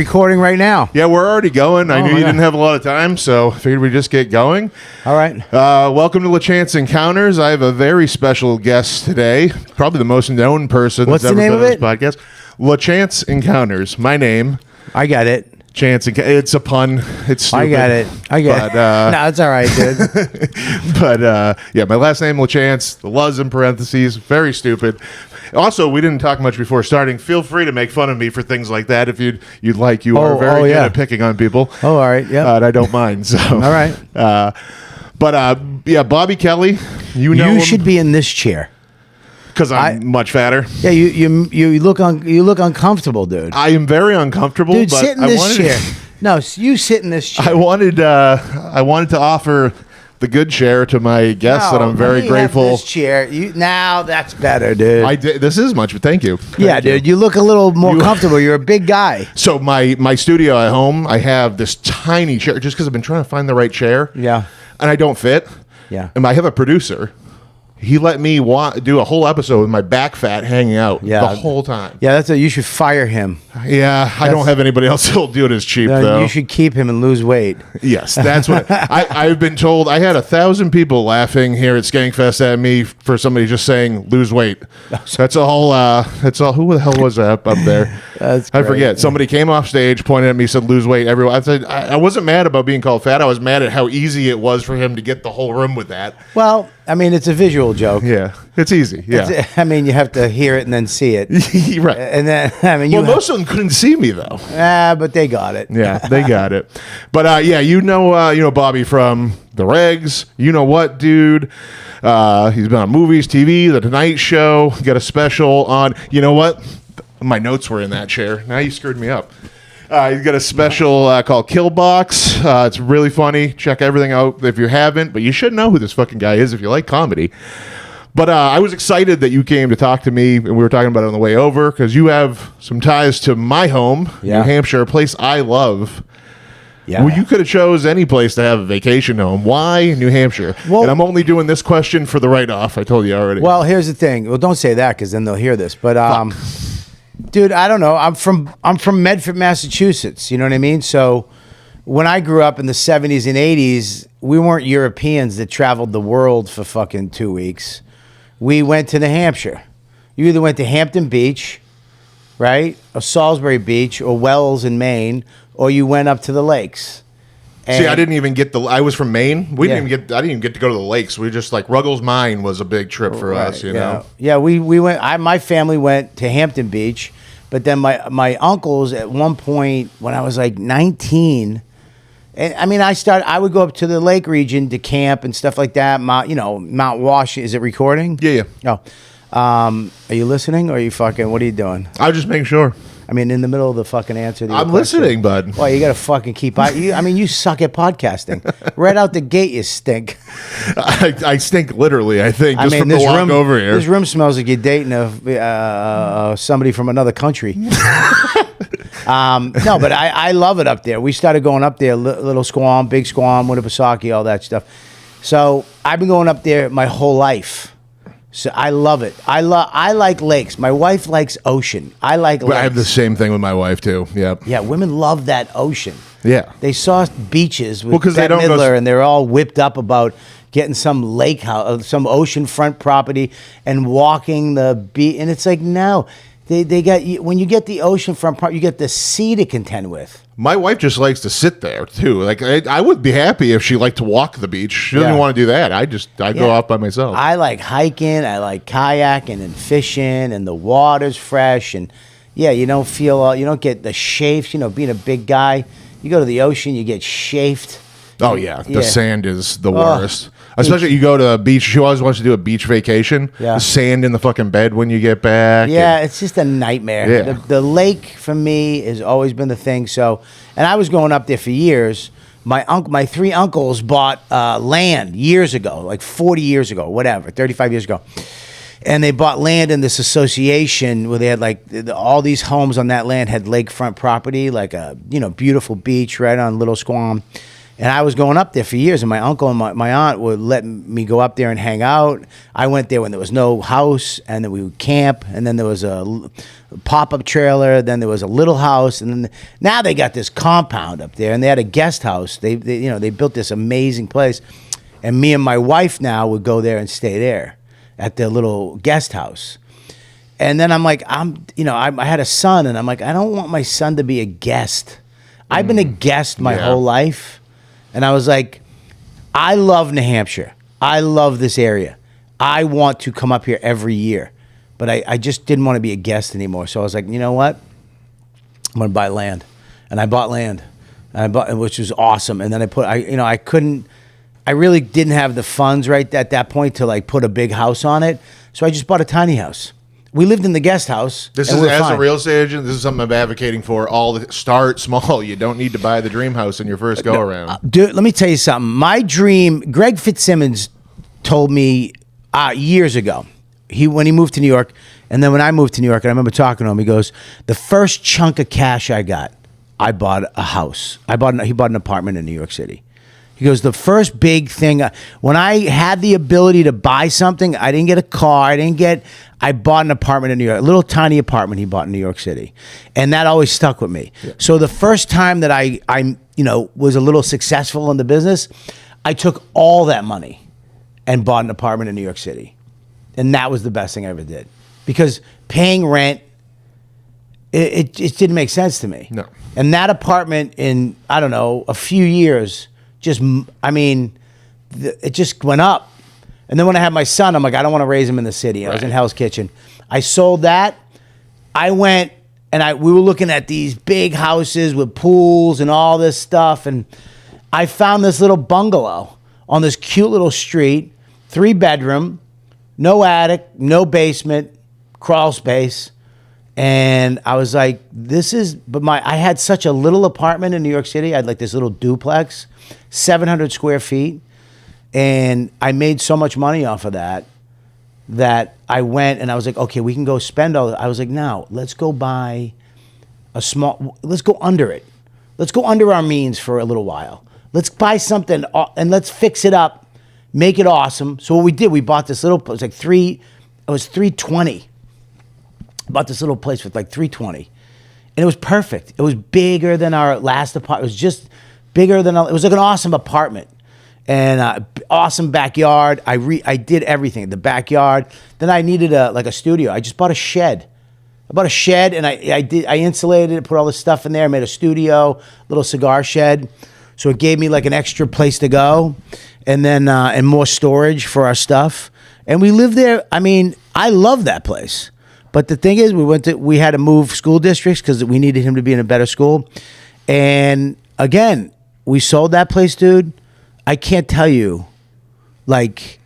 recording right now. Yeah, we're already going. I knew you didn't have a lot of time, so I figured we'd just get going. All right. Welcome to LaChance Encounters. I have a very special guest today, probably the most known person What's that's the ever name been of on this podcast. LaChance Encounters. My name. I got it. Chance. It's a pun. It's stupid. I got it. No, it's all right, dude. But yeah, my last name LaChance. The Luz in parentheses. Very stupid. Also, we didn't talk much before starting. Feel free to make fun of me for things like that if you'd like. You are very good at picking on people. Oh, all right. Yeah. And I don't mind. So all right. Yeah, Bobby Kelly. You should be in this chair. Because I'm much fatter. Yeah, you look uncomfortable, dude. I am very uncomfortable. Dude, but sit in this chair. No, you sit in this chair. I wanted to offer the good chair to my guests, and I'm very grateful. This chair. Now that's better, dude. I did. This is much. Thank you. Dude. You look a little more comfortable. You're a big guy. So my studio at home, I have this tiny chair just because I've been trying to find the right chair. Yeah. And I don't fit. Yeah. And I have a producer. He let me do a whole episode with my back fat hanging out the whole time. Yeah, you should fire him. Yeah, I don't have anybody else who'll do it as cheap, though. You should keep him and lose weight. Yes, that's what I've been told. I had 1,000 people laughing here at SkankFest at me for somebody just saying lose weight. That's all. Who the hell was that up there? That's great. I forget. Somebody came off stage, pointed at me, said lose weight. Everyone. I said I wasn't mad about being called fat. I was mad at how easy it was for him to get the whole room with that. Well, I mean, it's a visual joke. Yeah, it's easy. Yeah, I mean, you have to hear it and then see it. Right. And then, I mean, most of them couldn't see me though. But they got it. Yeah, they got it. But yeah, you know Bobby from the Regz. You know what, dude? He's been on movies, TV, The Tonight Show. Got a special on. You know what? My notes were in that chair. Now you screwed me up. He's got a special called Killbox. It's really funny. Check everything out if you haven't. But you should know who this fucking guy is if you like comedy. But I was excited that you came to talk to me, and we were talking about it on the way over, because you have some ties to my home, New Hampshire, a place I love. Yeah. Well, you could have chose any place to have a vacation home. Why New Hampshire? Well, and I'm only doing this question for the write-off. I told you already. Well, here's the thing. Well, don't say that, because then they'll hear this. But dude, I don't know. I'm from Medford, Massachusetts. You know what I mean? So when I grew up in the 70s and 80s, we weren't Europeans that traveled the world for fucking 2 weeks. We went to New Hampshire. You either went to Hampton Beach, right, or Salisbury Beach, or Wells in Maine, or you went up to the lakes. See, I didn't even get I was from Maine. I didn't even get to go to the lakes. We just Ruggles Mine was a big trip for us, you know. Yeah, we went. My family went to Hampton Beach, but then my uncles at one point when I was like 19. And I mean, I would go up to the lake region to camp and stuff like that. Mount Wash. Is it recording? Yeah. Oh, are you listening or are you fucking? What are you doing? I was just making sure. I mean, in the middle of the fucking answer to your I'm question. listening, bud. Well, you got to fucking keep. You suck at podcasting. Right out the gate, you stink. I stink literally. I think from the walk over here. This room smells like you're dating somebody from another country. No, but I love it up there. We started going up there, Little Squam, Big Squam, Winnipesaukee, all that stuff. So I've been going up there my whole life. So I love it. I like lakes. My wife likes ocean. I like lakes. I have the same thing with my wife too. Yep. Yeah, women love that ocean. Yeah. They saw beaches with Bette Midler, and they're all whipped up about getting some lake house, some oceanfront property, and walking the beach. And it's like, no. They got when you get the oceanfront part, you get the sea to contend with. My wife just likes to sit there too. Like I would be happy if she liked to walk the beach. She doesn't want to do that. I go out by myself. I like hiking. I like kayaking and fishing, and the water's fresh. And yeah, you don't get the chafes. Being a big guy, you go to the ocean, you get chafed. Oh yeah, the sand is the worst. Especially you go to a beach. She always wants to do a beach vacation. Yeah. The sand in the fucking bed when you get back. Yeah, it's just a nightmare. Yeah. The lake for me has always been the thing. So, and I was going up there for years. My three uncles bought land years ago, like 40 years ago, whatever, 35 years ago. And they bought land in this association where they had all these homes on that land had lakefront property, like a beautiful beach right on Little Squam. And I was going up there for years, and my uncle and my aunt would let me go up there and hang out. I went there when there was no house, and then we would camp, and then there was a pop-up trailer, then there was a little house, and then now they got this compound up there, and they had a guest house. They built this amazing place, and me and my wife now would go there and stay there at their little guest house. And then I'm like, I had a son, and I'm like, I don't want my son to be a guest. I've been a guest my whole life. And I was like, I love New Hampshire. I love this area. I want to come up here every year. But I just didn't want to be a guest anymore. So I was like, you know what? I'm going to buy land. And I bought land, which was awesome. And then I really didn't have the funds right at that point to like put a big house on it. So I just bought a tiny house. We lived in the guest house. This is, as a real estate agent, this is something I'm advocating for. Start small. You don't need to buy the dream house in your first go around. Dude, let me tell you something. My dream, Greg Fitzsimmons told me years ago, when he moved to New York, and then when I moved to New York, and I remember talking to him, he goes, the first chunk of cash I got, I bought a house. He bought an apartment in New York City. He goes, the first big thing, when I had the ability to buy something, I didn't get a car, I bought an apartment in New York, a little tiny apartment he bought in New York City. And that always stuck with me. Yeah. So the first time that I was a little successful in the business, I took all that money and bought an apartment in New York City. And that was the best thing I ever did. Because paying rent, it didn't make sense to me. No. And that apartment in, I don't know, a few years, it just went up. And then when I had my son, I'm like, I don't want to raise him in the city. I was in Hell's Kitchen. I sold that. I went and we were looking at these big houses with pools and all this stuff. And I found this little bungalow on this cute little street, 3-bedroom, no attic, no basement, crawl space. And I was like, I had such a little apartment in New York City. I had like this little duplex, 700 square feet. And I made so much money off of that I went and I was like, okay, we can go spend all that. I was like, now let's go buy let's go under it. Let's go under our means for a little while. Let's buy something and let's fix it up, make it awesome. So what we did, we bought this little, it was $320. Bought this little place with like $320. And it was perfect. It was bigger than our last apartment. It was just bigger than, it was like an awesome apartment. And awesome backyard. I did everything. The backyard. Then I needed a studio. I just bought a shed. I bought a shed and I insulated it, put all this stuff in there, made a studio, little cigar shed. So it gave me like an extra place to go, and then and more storage for our stuff. And we lived there. I mean, I love that place. But the thing is, we had to move school districts because we needed him to be in a better school. And again, we sold that place, dude. I can't tell you, like,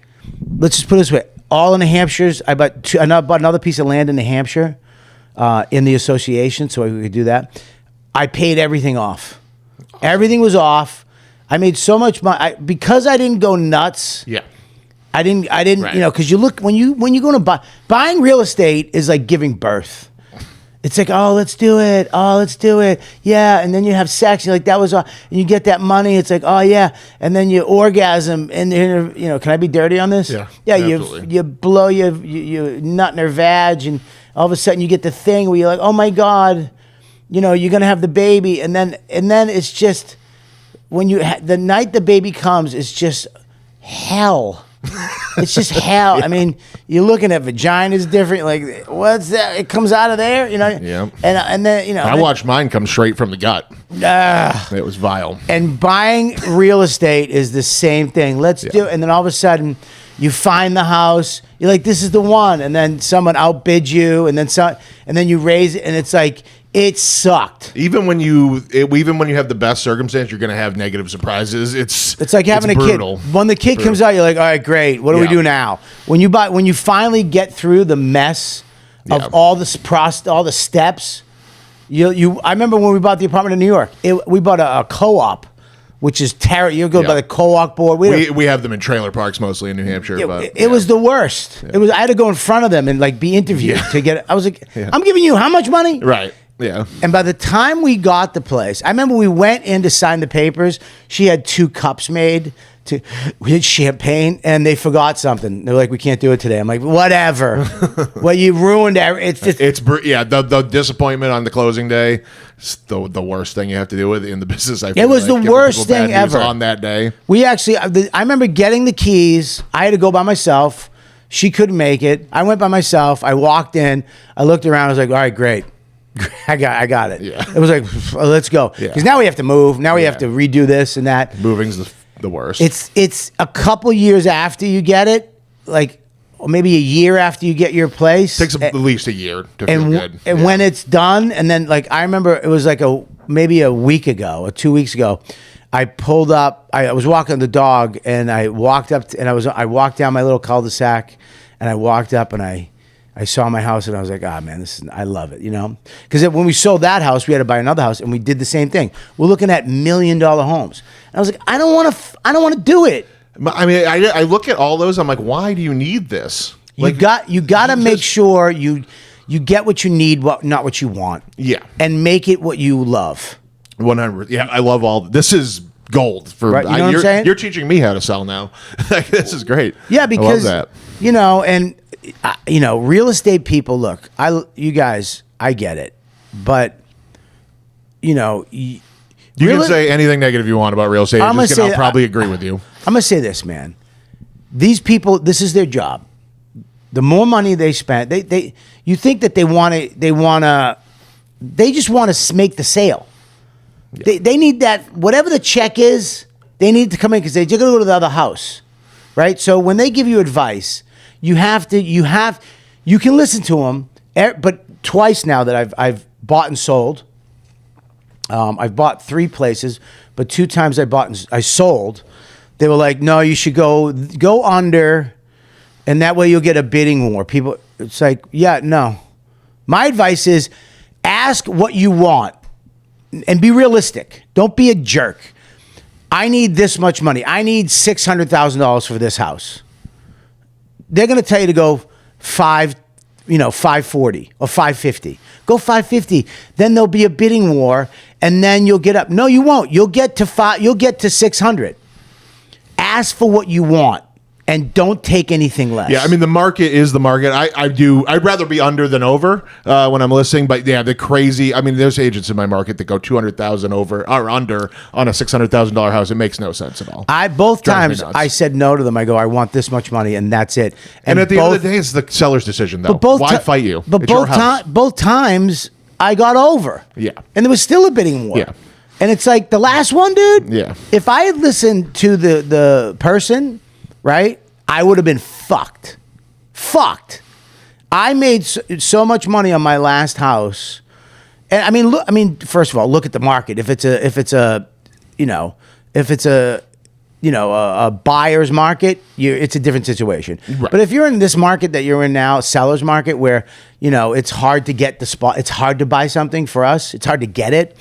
let's just put it this way. All in New Hampshire's, I bought another piece of land in New Hampshire in the association, so we could do that. I paid everything off. Awesome. Everything was off. I made so much money. Because I didn't go nuts. Yeah. I didn't, right. Because you look, when you go to buying real estate is like giving birth. It's like, oh, let's do it. Oh, let's do it. Yeah. And then you have sex. You're like, that was all. And you get that money. It's like, oh, yeah. And then you orgasm. And, can I be dirty on this? Yeah. Yeah. You blow you nut in her vag. And all of a sudden you get the thing where you're like, oh, my God, you're going to have the baby. And then it's just, when the night the baby comes, it's just hell. It's just hell. Yeah. I mean, you're looking at vaginas different. Like, what's that? It comes out of there, Yeah. And then I watched mine come straight from the gut. It was vile. And buying real estate is the same thing. Let's do it. And then all of a sudden, you find the house. You're like, this is the one. And then someone outbids you, and then you raise it, and it's like, it sucked. Even when you have the best circumstance, you're going to have negative surprises. It's like having a brutal. Kid. When the kid comes out, you're like, all right, great. What do we do now? When you finally get through the mess of all the steps, I remember when we bought the apartment in New York. We bought a co-op, which is terrible. You go by the co-op board. We have them in trailer parks mostly in New Hampshire. It was the worst. Yeah. I had to go in front of them and like be interviewed to get it. I was like, I'm giving you how much money? Right. Yeah. And by the time we got the place, I remember we went in to sign the papers. She had 2 cups made. We had champagne, and they forgot something. They're like, "We can't do it today." I'm like, "Whatever." Well, you ruined everything. The disappointment on the closing day. It's the worst thing you have to deal with in the business. It was the worst thing ever on that day. We actually, I remember getting the keys. I had to go by myself. She couldn't make it. I went by myself. I walked in. I looked around. I was like, "All right, great." I got it. Yeah. It was like, let's go. Because now we have to move. Now we have to redo this and that. Moving's the worst. It's a couple years after you get it, like or maybe a year after you get your place. Takes at least a year to feel good. And when it's done, and then like I remember it was like maybe a week ago or 2 weeks ago, I pulled up. I was walking the dog, and I walked up and I walked down my little cul-de-sac, and I walked up and I saw my house, and I was like, "Ah, man, I love it," you know? Because when we sold that house, we had to buy another house, and we did the same thing. We're looking at $1 million homes. And I was like, I don't want to do it. I mean, I look at all those. I'm like, why do you need this? Like, you got to make sure you get what you need, not what you want. Yeah, and make it what you love. 100. Yeah, I love all. This is gold for. Right, you know what I'm saying? You're teaching me how to sell now. This is great. Yeah, because I love that. You know, and real estate people. Look, you guys, I get it, but you know. You can say anything negative you want about real estate. I'll probably agree with you. I'm going to say this, man. These people, this is their job. The more money they spend, you think that they just want to make the sale. Yeah. They need that, whatever the check is, they need to come in because they're going to go to the other house, right? So when they give you advice, you can listen to them, but twice now that I've bought and sold. I've bought 3 places, but 2 times I sold. They were like, "No, you should go under, and that way you'll get a bidding war." People, it's like, yeah, no. My advice is ask what you want and be realistic. Don't be a jerk. I need this much money. I need $600,000 for this house. They're going to tell you to go 540 or 550. Go 550. Then there'll be a bidding war, and then you'll get up. No, you won't. You'll get to 600. Ask for what you want, and don't take anything less. Yeah, I mean the market is the market. I'd rather be under than over when I'm listing. But yeah, the crazy. I mean, there's agents in my market that go 200,000 over or under on a $600,000 house. It makes no sense at all. Both times I said no to them. I go, I want this much money, and that's it. And at the end of the day, it's the seller's decision, though. Why fight you? But both times I got over. Yeah, and there was still a bidding war. Yeah. And it's like the last one, dude. Yeah. If I had listened to the person, right, I would have been fucked. I made so much money on my last house, and I mean, first of all, look at the market. If it's a buyer's market, it's a different situation. Right. But if you're in this market that you're in now, seller's market, where it's hard to get the spot, it's hard to buy something for us. It's hard to get it.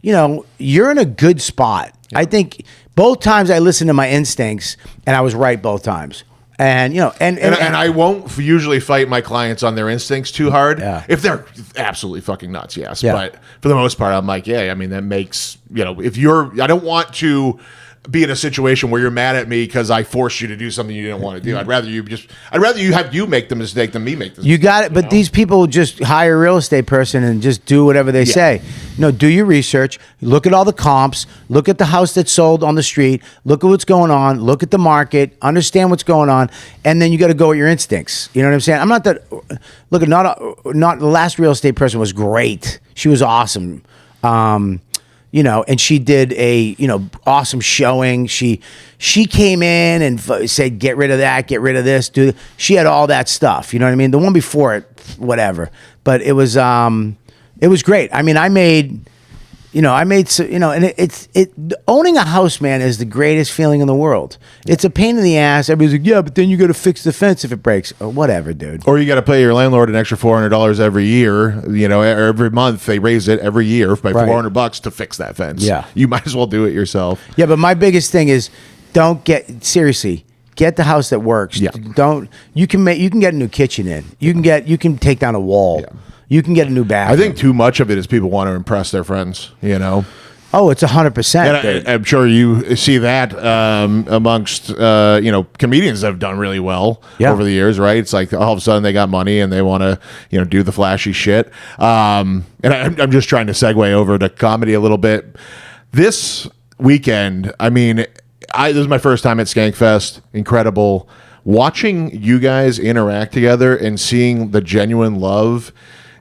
You're in a good spot. Yeah. I think both times I listened to my instincts, and I was right both times. And and I won't usually fight my clients on their instincts too hard. Yeah. If they're absolutely fucking nuts, yes. Yeah. But for the most part, I'm like, yeah. I mean, that makes if I don't want to be in a situation where you're mad at me because I forced you to do something you didn't want to do. I'd rather you have you make the mistake than me make the mistake. You got it, but these people just hire a real estate person and just do whatever they say. No, do your research. Look at all the comps. Look at the house that's sold on the street. Look at what's going on. Look at the market. Understand what's going on, and then you got to go with your instincts. You know what I'm saying? I'm not that. Look, not the last real estate person was great. She was awesome. And she did a, awesome showing. She came in and said, get rid of that, get rid of this. She had all that stuff. You know what I mean? The one before it, whatever. But it was great. I mean, and owning a house, man, is the greatest feeling in the world. It's a pain in the ass. Everybody's like, yeah, but then you got to fix the fence if it breaks. Or whatever, dude. Or you got to pay your landlord an extra $400 every year. Every month they raise it every year by $400 to fix that fence. Yeah, you might as well do it yourself. Yeah, but my biggest thing is get the house that works. Yeah. You can get a new kitchen in. You can take down a wall. Yeah. You can get a new bathroom. I think too much of it is people want to impress their friends, Oh, it's 100%. And I'm sure you see that amongst comedians that have done really well over the years, right? It's like all of a sudden they got money and they want to do the flashy shit. And I'm just trying to segue over to comedy a little bit. This weekend, I mean, this is my first time at SkankFest. Incredible. Watching you guys interact together and seeing the genuine love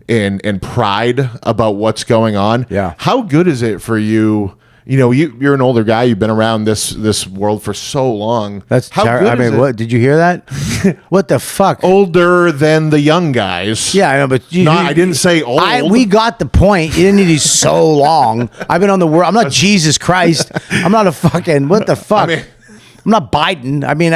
and pride about what's going on. Yeah. How good is it for you? You're an older guy. You've been around this world for so long. That's how good. I mean, what did you hear that? What the fuck? Older than the young guys. Yeah, I know, but I didn't say old. We got the point. You didn't need to be so long. I've been on the world. I'm not Jesus Christ. I'm not a fucking. What the fuck? I'm not Biden. I mean,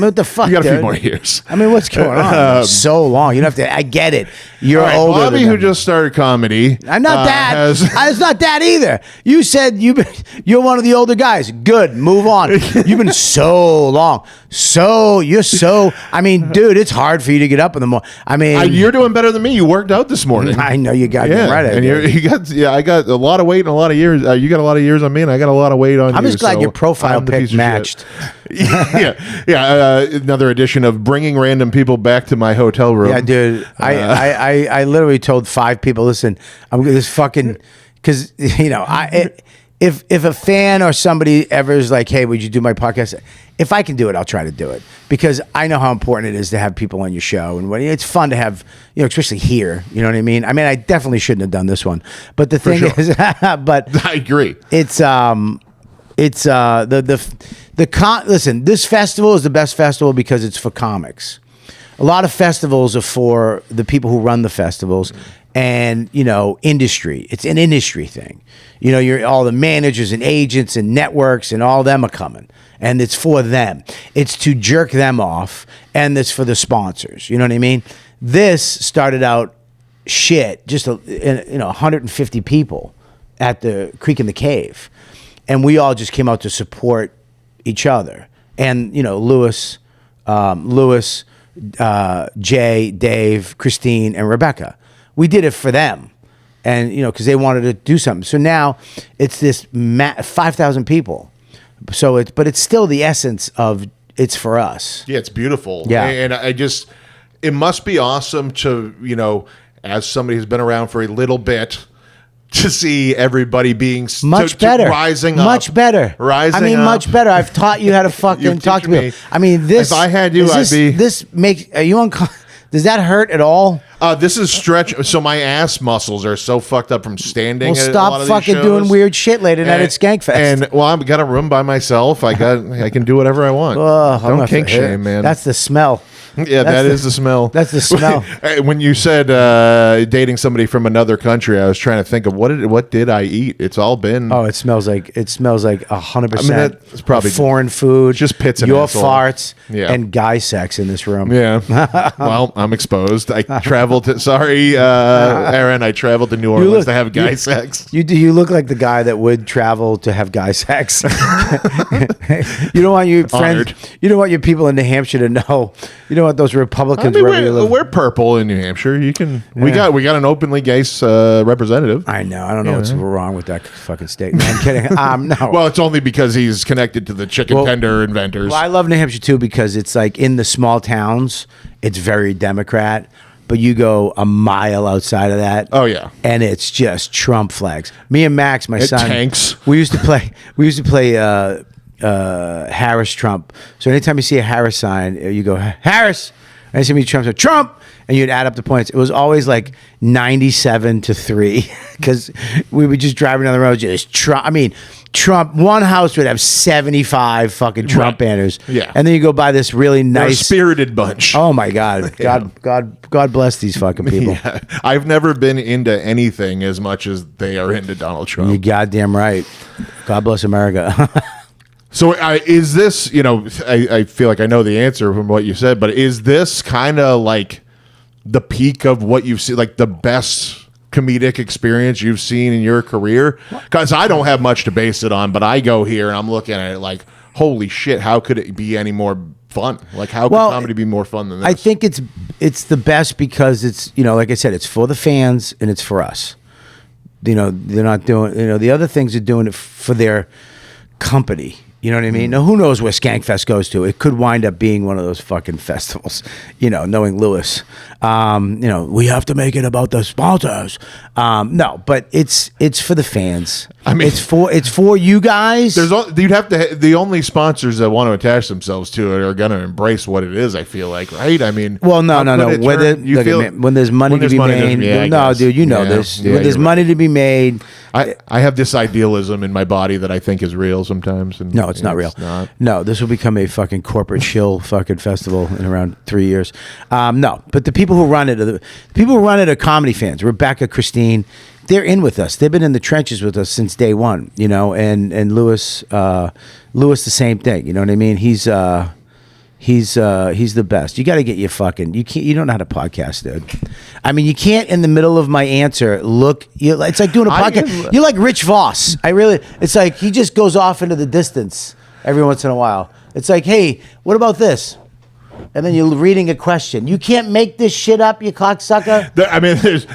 what the fuck? You got a few dude? more years. I mean, what's going on? So long. You don't have to. I get it. You're older. Bobby, who just started comedy. I'm not that. It's not that either. You said you're one of the older guys. Good. Move on. You've been so long. I mean, dude, it's hard for you to get up in the morning. I mean, you're doing better than me. You worked out this morning. I know you got right. And I got a lot of weight and a lot of years. You got a lot of years on me, and I got a lot of weight on you. I'm just glad your profile pic matched. Another edition of bringing random people back to my hotel room. Yeah, dude. I literally told 5 people, listen, I'm this fucking because if a fan or somebody ever is like, hey, would you do my podcast? If I can do it, I'll try to do it because I know how important it is to have people on your show, and it's fun to have, especially here. You know what I mean? I mean, I definitely shouldn't have done this one, but the thing is, but I agree. Listen, this festival is the best festival because it's for comics. A lot of festivals are for the people who run the festivals and, industry. It's an industry thing. You're all the managers and agents and networks and all them are coming. And it's for them. It's to jerk them off, and it's for the sponsors. You know what I mean? This started out just 150 people at the Creek in the Cave. And we all just came out to support each other. And, Lewis, Jay, Dave, Christine, and Rebecca. We did it for them. And, because they wanted to do something. So now it's this 5,000 people. So but it's still the essence of it's for us. Yeah, it's beautiful. Yeah. And it must be awesome to, as somebody who's been around for a little bit, to see everybody being much better, rising up, much better, rising. I mean, up. much better. I've taught you how to fucking talk to me. I mean, this. If I had you, I'd be. This makes. Are you uncomfortable? Does that hurt at all? This is stretch. So my ass muscles are so fucked up from standing. Well, stop fucking doing weird shit late at night at SkankFest. And I've got a room by myself. I can do whatever I want. Don't kink shame, man. That's the smell. Yeah, that is the smell. That's the smell. When you said dating somebody from another country, I was trying to think of what did I eat? It's all been. Oh, it smells like 100%. I mean, that's probably foreign food, just pits and your asshole. farts, Yeah. and guy sex in this room. Yeah. Well, I'm exposed. I traveled to. Sorry, Aaron. I traveled to New Orleans to have guy sex. You look like the guy that would travel to have guy sex. You don't want your friends. Honored. You don't want your people in New Hampshire to know. You don't want those Republicans. We're purple in New Hampshire. You can. Yeah. We got an openly gay representative. I know. I don't know what's wrong with that fucking state. No, I'm kidding. No. Well, it's only because he's connected to the chicken tender inventors. Well, I love New Hampshire too because it's like in the small towns, it's very Democrat. But you go a mile outside of that. Oh yeah, and it's just Trump flags. Me and Max, my son, tanks. We used to play Harris Trump. So anytime you see a Harris sign, you go Harris. And you see Trump, so Trump, and you'd add up the points. It was always like 97-3 because we would just driving down the road, just Trump. I mean, Trump. One house would have 75 fucking Trump banners. Yeah, and then you go buy this really nice, spirited bunch. Oh my God, God bless these fucking people. Yeah. I've never been into anything as much as they are into Donald Trump. You're goddamn right. God bless America. So is this, I feel like I know the answer from what you said, but is this kind of like the peak of what you've seen, like the best comedic experience you've seen in your career? Because I don't have much to base it on, but I go here and I'm looking at it like, holy shit, how could it be any more fun. Like, how can comedy be more fun than this? I think it's the best because it's, like I said, it's for the fans and it's for us. They're not doing, the other things are doing it for their company. You know what I mean? Now, who knows where SkankFest goes to? It could wind up being one of those fucking festivals, knowing Lewis. We have to make it about the sponsors. No, but it's for the fans. I mean, it's for you guys. You'd have to. The only sponsors that want to attach themselves to it are going to embrace what it is. I feel like, right? I mean, well, no. When there's money to be made, dude, this. When there's money to be made. I have this idealism in my body that I think is real sometimes. And no, it's not real. No, this will become a fucking corporate shill fucking festival in around 3 years. No, but the people who run it are comedy fans. Rebecca, Christine, they're in with us. They've been in the trenches with us since day one. And Lewis, the same thing. You know what I mean? He's the best. You got to get your fucking. You don't know how to podcast, dude. I mean, you can't in the middle of my answer look. It's like doing a podcast. You're like Rich Voss. It's like he just goes off into the distance every once in a while. It's like, hey, what about this? And then you're reading a question. You can't make this shit up, you cocksucker.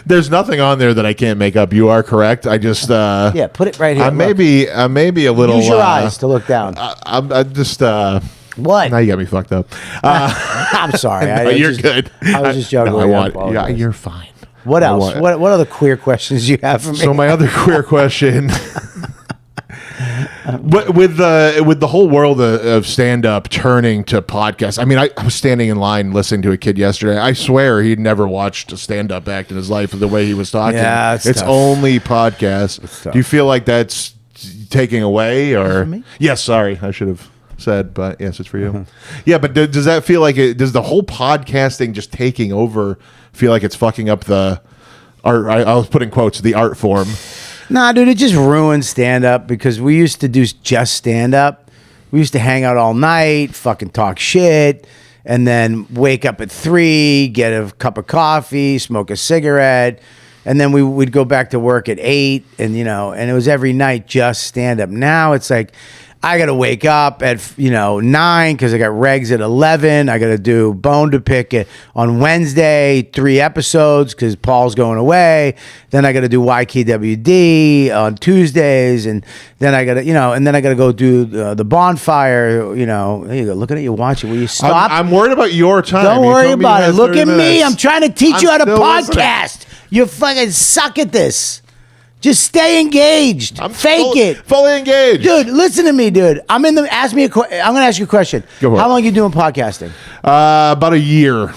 There's nothing on there that I can't make up. You are correct. I just put it right here. I may be a little. Use your eyes to look down. I'm just. What? Now you got me fucked up. I'm sorry. You're good. I was just joking. You're fine. What else? What other queer questions do you have for me? So my other queer question. With the whole world of stand-up turning to podcasts, I mean, I was standing in line listening to a kid yesterday. I swear he'd never watched a stand-up act in his life the way he was talking. Yeah, it's only podcasts. Do you feel like that's taking away? Or yes, sorry, I should have said, but yes, it's for you. Yeah, but does that feel like does the whole podcasting just taking over feel like it's fucking up the art? I was putting quotes, the art form. Nah, dude, it just ruined stand-up because we used to do just stand-up. We used to hang out all night, fucking talk shit, and then wake up at 3, get a cup of coffee, smoke a cigarette, and then we'd go back to work at 8, and it was every night just stand-up. Now it's like, I got to wake up at 9 because I got Regz at 11. I got to do Bone to Pick it on Wednesday, 3 episodes because Paul's going away. Then I got to do YKWd on Tuesdays, and then I got to and then I got to go do the Bonfire. There you go. Looking at you watching. Will you stop? I'm worried about your time. Don't worry about it. Look at me. I'm trying to teach you how to podcast. Listening. You fucking suck at this. Just stay engaged. Fake it. Fully engaged. Dude, listen to me, dude. I'm going to ask you a question. Go for it. How long are you doing podcasting? About a year.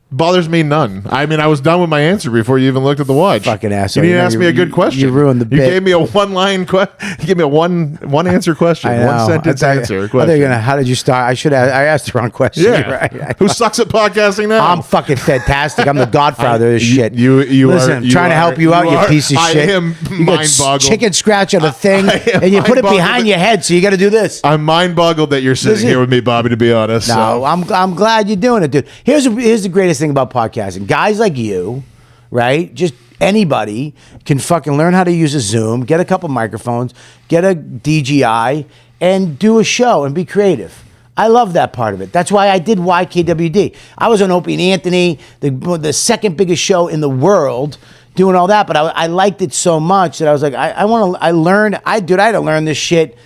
Bothers me none. I mean, I was done with my answer before you even looked at the watch. Fucking asshole. You didn't ask me a good question. You ruined the bit. You gave me a one-line question. You gave me a one answer question. One sentence answer question. How did you start? I asked the wrong question. Yeah. Right. Who sucks at podcasting now? I'm fucking fantastic. I'm the godfather of this shit. Listen, I'm trying to help you out, you piece of shit. I am mind-boggled. Chicken scratch on a thing, and you put it behind your head, so you got to do this. I'm mind-boggled that you're sitting here with me, Bobby, to be honest. No, I'm glad you're doing it, dude. Here's the greatest thing about podcasting. Guys like you, right? Just anybody can fucking learn how to use a Zoom, get a couple microphones, get a DJI, and do a show and be creative. I love that part of it. That's why I did YKWd. I was on Opie and Anthony, the second biggest show in the world, doing all that. But I liked it so much that I was like, I had to learn this shit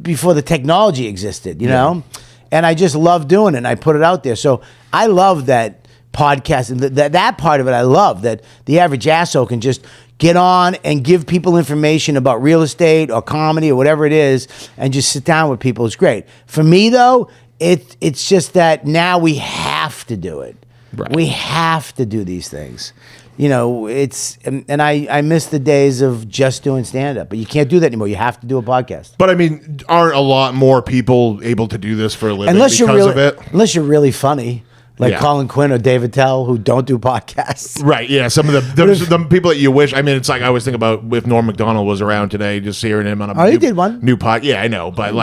before the technology existed, you know? And I just love doing it, and I put it out there. So I love that podcasting, that part of it. I love that the average asshole can just get on and give people information about real estate or comedy or whatever it is, and just sit down with people. It's great. For me, though, it's just that now we have to do it. Right. We have to do these things. And I miss the days of just doing stand-up, but you can't do that anymore. You have to do a podcast. But I mean, aren't a lot more people able to do this for a living unless because you're really funny? Like Colin Quinn or David Tell, who don't do podcasts. Right, yeah. Some of the people that you wish. I mean, it's like I always think about if Norm Macdonald was around today, just hearing him on he did one new pod. Yeah, I know, but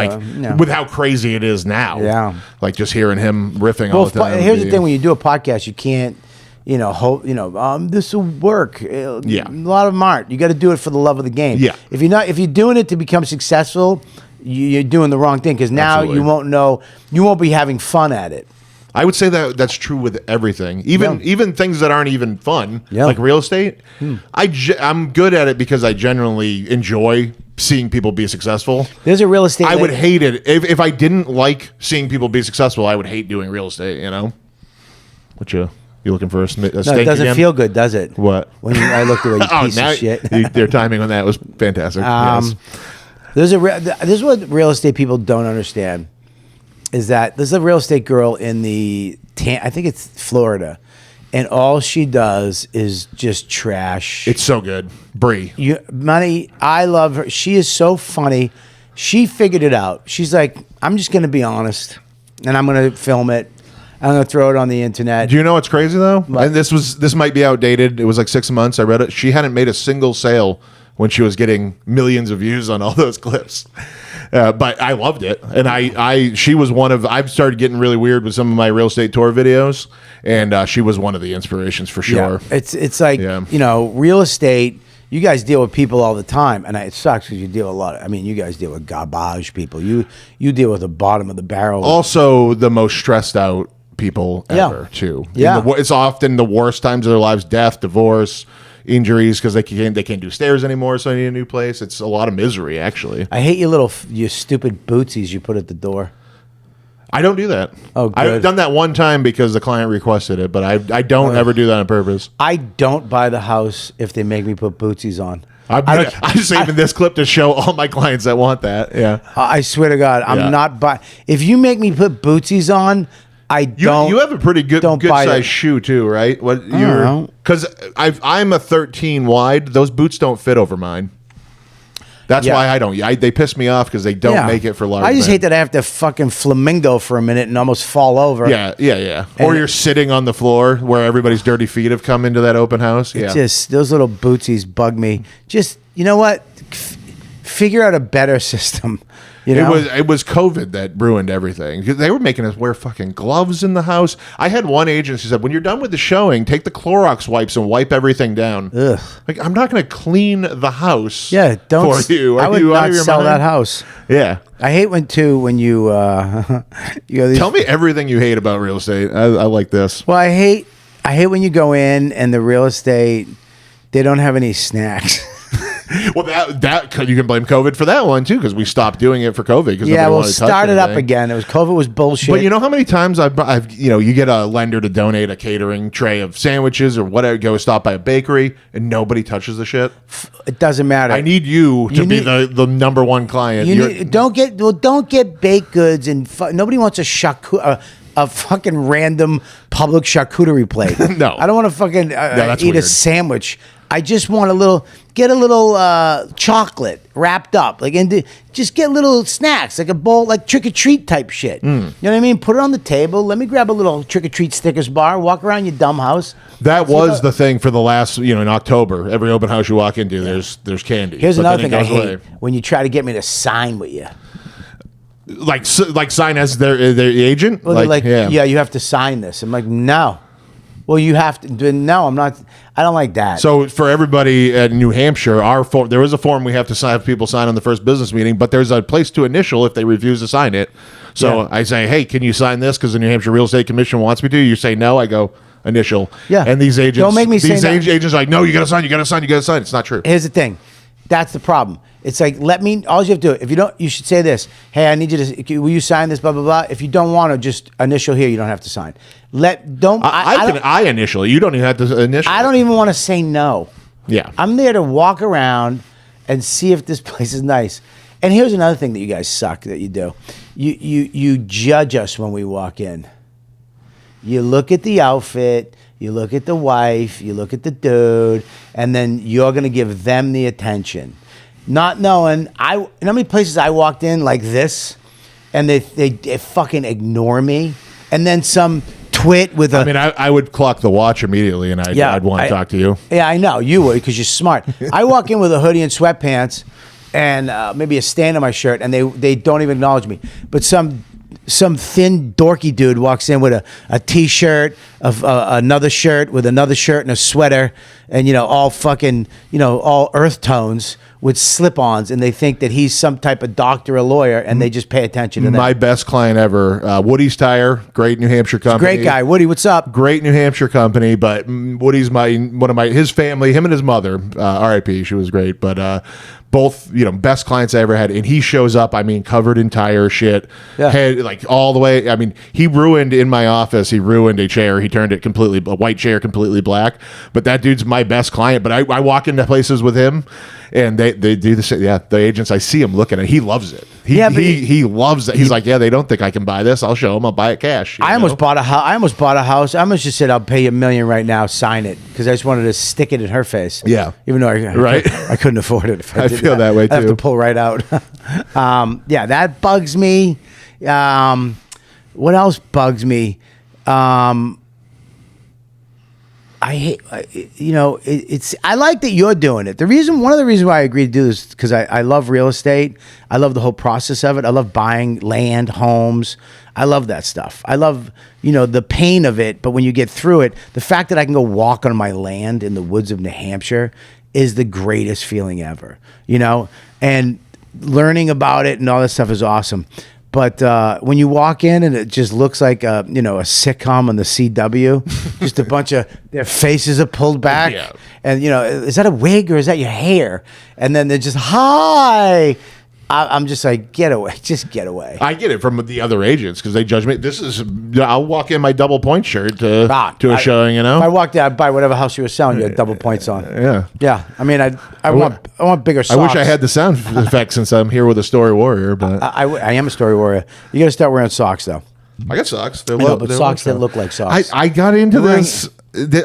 with how crazy it is now. Yeah, like just hearing him riffing all the time. Here's the thing: when you do a podcast, you can't, this will work. A lot of them aren't. You got to do it for the love of the game. Yeah. If you're doing it to become successful, you're doing the wrong thing because now Absolutely. you won't know, you won't be having fun at it. I would say that that's true with everything, even things that aren't even fun, like real estate. I'm good at it because I generally enjoy seeing people be successful. There's a real estate. I would hate it if I didn't like seeing people be successful. I would hate doing real estate. You know, what you looking for a steak? No, it doesn't feel good, does it? What? When I looked at you piece of shit. Their timing on that was fantastic. Yes. This is what real estate people don't understand. Is that there's a real estate girl in I think it's Florida, and all she does is just trash. It's so good. Bree. Money, I love her. She is so funny. She figured it out. She's like, I'm just going to be honest, and I'm going to film it. I'm going to throw it on the internet. Do you know what's crazy, though? What? And this might be outdated. It was like 6 months. I read it. She hadn't made a single sale when she was getting millions of views on all those clips. But I loved it. And she was I've started getting really weird with some of my real estate tour videos. And she was one of the inspirations for sure. Yeah. It's like, real estate, you guys deal with people all the time. And it sucks because you deal with a lot. You guys deal with garbage people. You deal with the bottom of the barrel. Also the most stressed out people ever, too. Yeah. It's often the worst times of their lives, death, divorce, injuries, because they can't do stairs anymore, so I need a new place. It's a lot of misery, actually. I hate your stupid bootsies you put at the door. I don't do that. Oh, good. I've done that one time because the client requested it, but I don't ever do that on purpose. I don't buy the house if they make me put bootsies on. I'm saving this clip to show all my clients that want that. Yeah, I swear to God, I'm not buying. If you make me put bootsies on, You have a pretty good size shoe too, right? Because I'm a 13 wide. Those boots don't fit over mine. That's why I don't. They piss me off because they don't make it for large. I just hate that I have to fucking flamingo for a minute and almost fall over. Yeah. Or you're sitting on the floor where everybody's dirty feet have come into that open house. Yeah, just those little bootsies bug me. Just, you know what? Figure out a better system. It was COVID that ruined everything. They were making us wear fucking gloves in the house. I had one agent who said, when you're done with the showing, take the Clorox wipes and wipe everything down. Ugh. Like, I'm not going to clean the house for you. I would not sell that house. Yeah. I hate when you tell me everything you hate about real estate. I like this. Well, I hate when you go in and the real estate, they don't have any snacks. Well, that you can blame COVID for that one too, because we stopped doing it for COVID. Start it up again. COVID was bullshit. But you know how many times I've you get a lender to donate a catering tray of sandwiches or whatever, go stop by a bakery and nobody touches the shit. It doesn't matter. I need you to be the number one client. Don't get baked goods and nobody wants a fucking random public charcuterie plate. No, I don't want to fucking eat weird. a sandwich. I just want get a little chocolate wrapped up, just get little snacks, like a bowl, like trick or treat type shit. You know what I mean? Put it on the table. Let me grab a little trick or treat Snickers bar. Walk around your dumb house. That was the thing for the last, in October. Every open house you walk into, there's candy. Here's another thing I hate: when you try to get me to sign with you. Like sign as their agent. Well, you have to sign this. I'm like, no. Well, you have to. No, I'm not. I don't like that. So for everybody at New Hampshire, there is a form we have to have people sign on the first business meeting, but there's a place to initial if they refuse to sign it. So I say, hey, can you sign this? Because the New Hampshire Real Estate Commission wants me to. You say no. I go initial. Yeah. And these agents don't make me say no. Agents are like, no, you got to sign. You got to sign. You got to sign. It's not true. Here's the thing. That's the problem. It's like, all you have to do, if you don't, you should say this. Hey, I need you to, will you sign this, blah, blah, blah. If you don't want to, just initial here. You don't have to sign. I initially. You don't even have to initial. I don't even want to say no. Yeah. I'm there to walk around and see if this place is nice. And here's another thing that you guys suck that you do. You judge us when we walk in. You look at the outfit, you look at the wife, you look at the dude, and then you're going to give them the attention. Not knowing, you know how many places I walked in like this, and they fucking ignore me, and then some twit with a... I would clock the watch immediately, and I'd want to talk to you. Yeah, I know. You would, because you're smart. I walk in with a hoodie and sweatpants, and maybe a stain on my shirt, and they don't even acknowledge me. But some thin dorky dude walks in with a t-shirt, another shirt with another shirt and a sweater, and all fucking all earth tones, with slip-ons, and they think that he's some type of doctor or lawyer, and they just pay attention to that. My best client ever, Woody's Tire, great New Hampshire company. Great guy, Woody. What's up? Great New Hampshire company, but Woody's his family, him and his mother, R.I.P. She was great, but both, best clients I ever had. And he shows up, covered in tire shit, head, like all the way. He ruined in my office. He ruined a chair. He turned it a white chair completely black. But that dude's my best client. But I walk into places with him, and they do the same. Yeah, the agents, I see him looking at it. He loves it. He loves it. He's like, yeah, they don't think I can buy this. I'll show them. I'll buy it cash. I almost bought a house. I almost just said, I'll pay you $1 million right now. Sign it, because I just wanted to stick it in her face. Yeah, even though I couldn't afford it. If I feel that way too. I have to pull right out. Yeah, that bugs me. What else bugs me? I hate, I like that you're doing it. One of the reasons why I agreed to do this is because I love real estate. I love the whole process of it. I love buying land, homes. I love that stuff. I love, the pain of it. But when you get through it, the fact that I can go walk on my land in the woods of New Hampshire is the greatest feeling ever, and learning about it and all that stuff is awesome. But when you walk in and it just looks like a sitcom on the CW, just a bunch of their faces are pulled back, and is that a wig or is that your hair? And then they're just hi. I'm just like, get away, just get away. I get it from the other agents because they judge me. I'll walk in my double point shirt to a showing. If I walked out, I'd buy whatever house you were selling. You had double points on. Yeah. I want bigger socks. I wish I had the sound effect since I'm here with a story warrior. But I am a story warrior. You got to start wearing socks though. I got socks. They're but socks that look like socks. I got into this.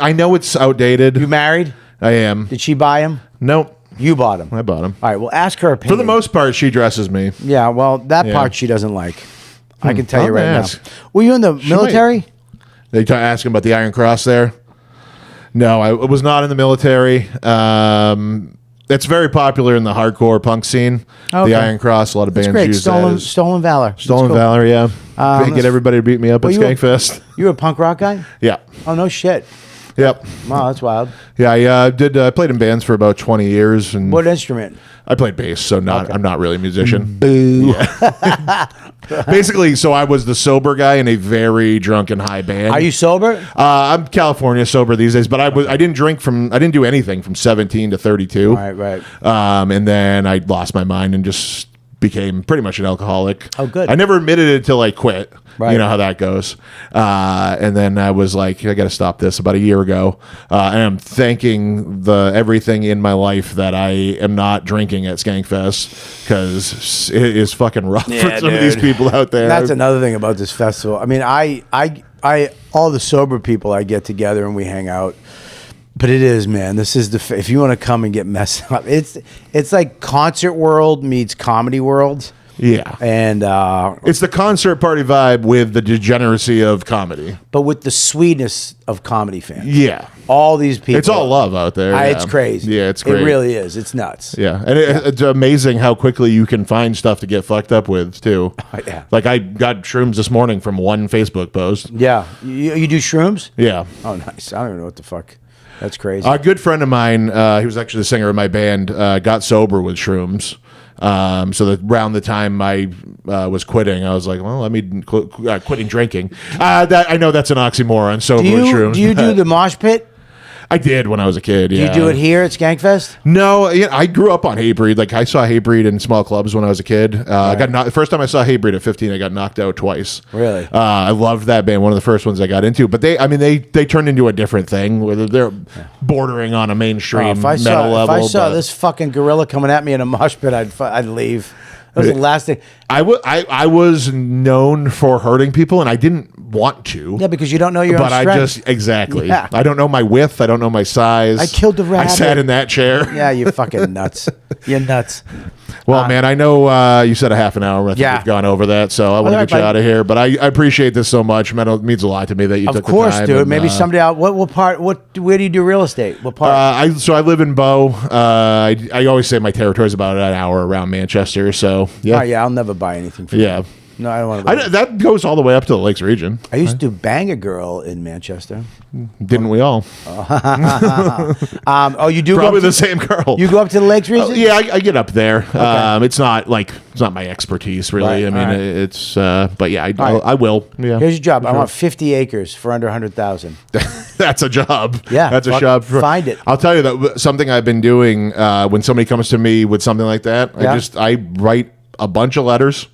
I know it's outdated. You married? I am. Did she buy them? Nope. You bought them. I bought them. All right. Well, ask her opinion. For the most part, she dresses me. Yeah. Well, that part she doesn't like. I can tell you right now. Were you in the military? They asking about the Iron Cross there. No, I was not in the military. It's very popular in the hardcore punk scene. The Iron Cross. A lot of bands use that. Stolen Valor. Stolen Valor. Yeah. Get everybody to beat me up at SkankFest. You were a punk rock guy? Yeah. Oh no shit. Yep. Wow, that's wild. Yeah, I played in bands for about 20 years. And what instrument? I played bass, so I'm not really a musician. Boo. Yeah. Basically, so I was the sober guy in a very drunken high band. Are you sober? I'm California sober these days, but I didn't do anything from 17 to 32. Right. And then I lost my mind and just became pretty much an alcoholic. Oh, good. I never admitted it until I quit. Right. You know how that goes. And then I was like, I got to stop this about a year ago. And I'm thanking everything in my life that I am not drinking at SkankFest, because it is fucking rough for some of these people out there. That's another thing about this festival. I mean, I all the sober people I get together and we hang out. But it is, man. This is if you want to come and get messed up, it's like Concert World meets Comedy World. Yeah. And it's the concert party vibe with the degeneracy of comedy, but with the sweetness of comedy fans. Yeah. All these people. It's all love out there. It's crazy. Yeah, it's great. It really is. It's nuts. Yeah. And it's amazing how quickly you can find stuff to get fucked up with, too. Yeah. Like I got shrooms this morning from one Facebook post. Yeah. You do shrooms? Yeah. Oh, nice. I don't even know what the fuck. That's crazy. A good friend of mine, he was actually the singer of my band, got sober with shrooms. So that around the time I was quitting, I was like, well, let me quitting drinking. I know that's an oxymoron, sober with shrooms. Do you do the mosh pit? I did when I was a kid. Yeah. Do you do it here at SkankFest? No, I grew up on Hatebreed. Like I saw Hatebreed in small clubs when I was a kid. I got the first time I saw Hatebreed at 15. I got knocked out twice. Really? I loved that band. One of the first ones I got into. But they turned into a different thing where they're bordering on a mainstream metal level. If I saw this fucking gorilla coming at me in a mosh pit, I'd leave. That was the last thing. I was known for hurting people, and I didn't want to. Yeah, because you don't know your own strength. Exactly. Yeah. I don't know my width. I don't know my size. I killed the rabbit. I sat in that chair. Yeah, you're fucking nuts. You're nuts. Well, man, I know you said a half an hour. I think we've gone over that, so I want to get you out of here. But I appreciate this so much, man. It means a lot to me that you took the time. Of course, dude. Maybe somebody out. What part? Where do you do real estate? What part? I live in Bow. I always say my territory is about an hour around Manchester. So yeah. Oh, yeah. I'll never buy anything from you. Yeah. No, I don't want to. That goes all the way up to the Lakes region. I used to bang a girl in Manchester. Didn't we all? You do Probably the same girl. You go up to the Lakes region? Yeah, I get up there. Okay. It's not my expertise really. Right, I mean, it's but yeah, I will. Yeah. Here's your job. I want 50 acres for under 100,000. That's a job. Yeah, that's a job. Find it. I'll tell you that something I've been doing when somebody comes to me with something like that. I write a bunch of letters.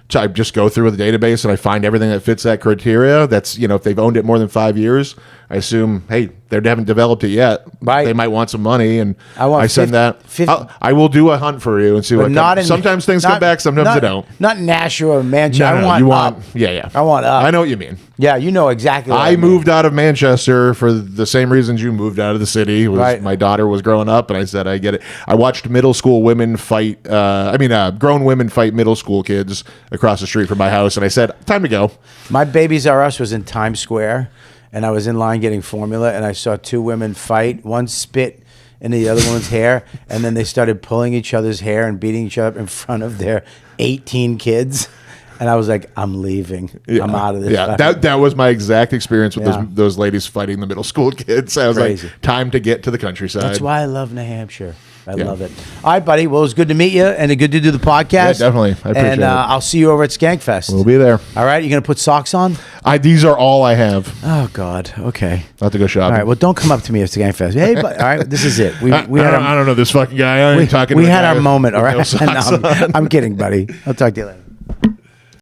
So I just go through the database and I find everything that fits that criteria. That's, if they've owned it more than 5 years, I assume, hey, they haven't developed it yet. Right. They might want some money, and I send 50. I will do a hunt for you and see what comes. Sometimes things come back, sometimes they don't. Not Nashua or Manchester. No, I want up. Yeah. I want up. I know what you mean. Yeah, you know exactly what I mean. moved out of Manchester for the same reasons you moved out of the city. My daughter was growing up, and I said, I get it. I watched middle school women fight, grown women fight middle school kids across the street from my house, and I said, time to go. My Babies R Us was in Times Square, and I was in line getting formula, and I saw two women fight. One spit in the other woman's hair, and then they started pulling each other's hair and beating each other up in front of their 18 kids. And I was like, I'm leaving. Yeah. I'm out of this. Yeah, that was my exact experience with those ladies fighting the middle school kids. I was Crazy. Like, time to get to the countryside. That's why I love New Hampshire. I love it. All right, buddy. Well, it was good to meet you and good to do the podcast. Yeah, definitely. I appreciate it. I'll see you over at SkankFest. We'll be there. All right. You going to put socks on? These are all I have. Oh, God. Okay. I'll have to go shopping. All right. Well, don't come up to me at SkankFest. Hey, all right. This is it. I don't know this fucking guy. I ain't talking to We the had guy our moment. All right. no socks on. I'm kidding, buddy. I'll talk to you later.